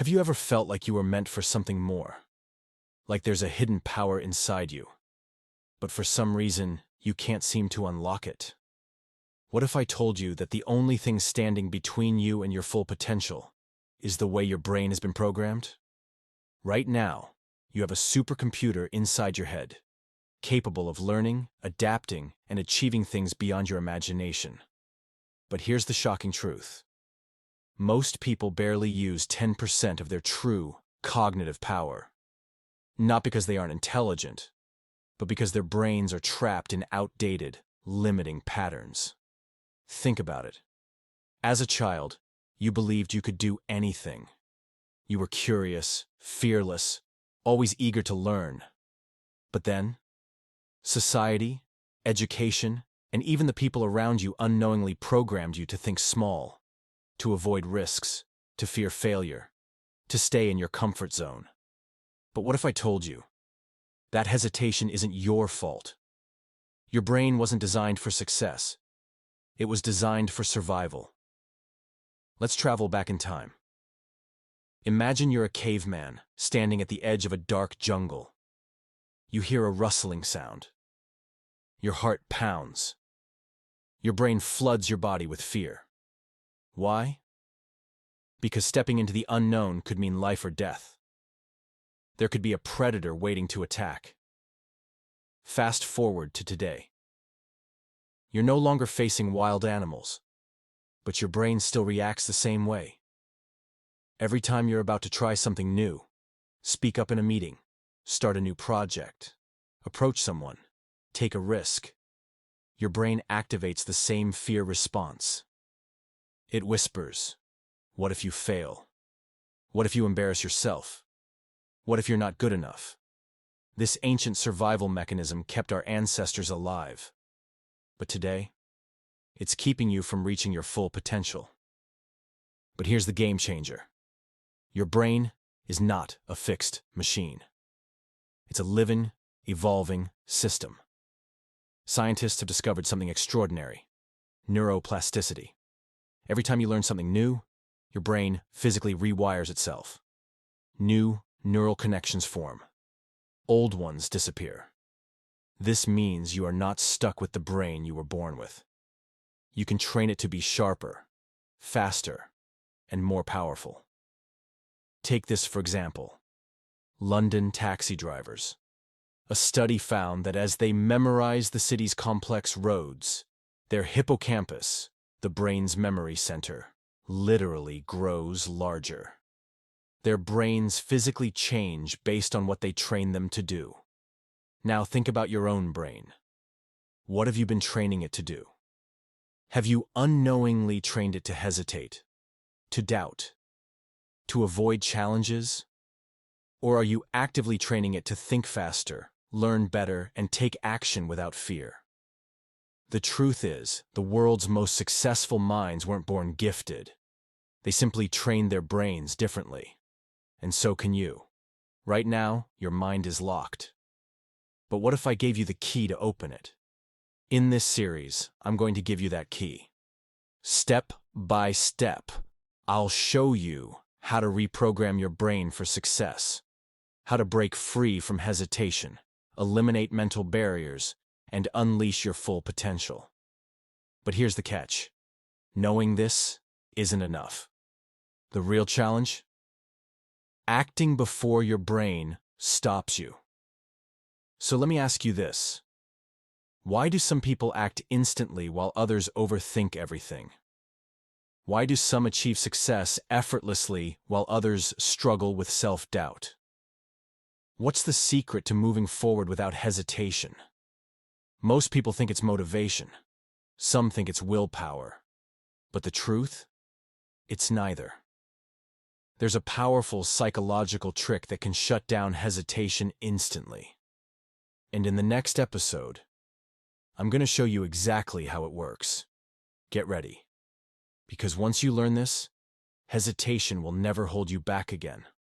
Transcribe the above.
Have you ever felt like you were meant for something more? Like there's a hidden power inside you, but for some reason, you can't seem to unlock it? What if I told you that the only thing standing between you and your full potential is the way your brain has been programmed? Right now, you have a supercomputer inside your head, capable of learning, adapting, and achieving things beyond your imagination. But here's the shocking truth. Most people barely use 10% of their true cognitive power. Not because they aren't intelligent, but because their brains are trapped in outdated, limiting patterns. Think about it. As a child, you believed you could do anything. You were curious, fearless, always eager to learn. But then, society, education, and even the people around you unknowingly programmed you to think small, to avoid risks, to fear failure, to stay in your comfort zone. But what if I told you that hesitation isn't your fault? Your brain wasn't designed for success. It was designed for survival. Let's travel back in time. Imagine you're a caveman standing at the edge of a dark jungle. You hear a rustling sound. Your heart pounds. Your brain floods your body with fear. Why? Because stepping into the unknown could mean life or death. There could be a predator waiting to attack. Fast forward to today. You're no longer facing wild animals, but your brain still reacts the same way. Every time you're about to try something new, speak up in a meeting, start a new project, approach someone, take a risk, your brain activates the same fear response. It whispers, what if you fail? What if you embarrass yourself? What if you're not good enough? This ancient survival mechanism kept our ancestors alive. But today, it's keeping you from reaching your full potential. But here's the game changer. Your brain is not a fixed machine. It's a living, evolving system. Scientists have discovered something extraordinary: neuroplasticity. Every time you learn something new, your brain physically rewires itself. New neural connections form. Old ones disappear. This means you are not stuck with the brain you were born with. You can train it to be sharper, faster, and more powerful. Take this for example. London taxi drivers. A study found that as they memorize the city's complex roads, their hippocampus, the brain's memory center, literally grows larger. Their brains physically change based on what they train them to do. Now think about your own brain. What have you been training it to do? Have you unknowingly trained it to hesitate, to doubt, to avoid challenges? Or are you actively training it to think faster, learn better, and take action without fear? The truth is, the world's most successful minds weren't born gifted. They simply trained their brains differently. And so can you. Right now, your mind is locked. But what if I gave you the key to open it? In this series, I'm going to give you that key. Step by step, I'll show you how to reprogram your brain for success, how to break free from hesitation, eliminate mental barriers, and unleash your full potential. But here's the catch. Knowing this isn't enough. The real challenge? Acting before your brain stops you. So let me ask you this. Why do some people act instantly while others overthink everything? Why do some achieve success effortlessly while others struggle with self-doubt? What's the secret to moving forward without hesitation? Most people think it's motivation. Some think it's willpower. But the truth? It's neither. There's a powerful psychological trick that can shut down hesitation instantly. And in the next episode, I'm going to show you exactly how it works. Get ready. Because once you learn this, hesitation will never hold you back again.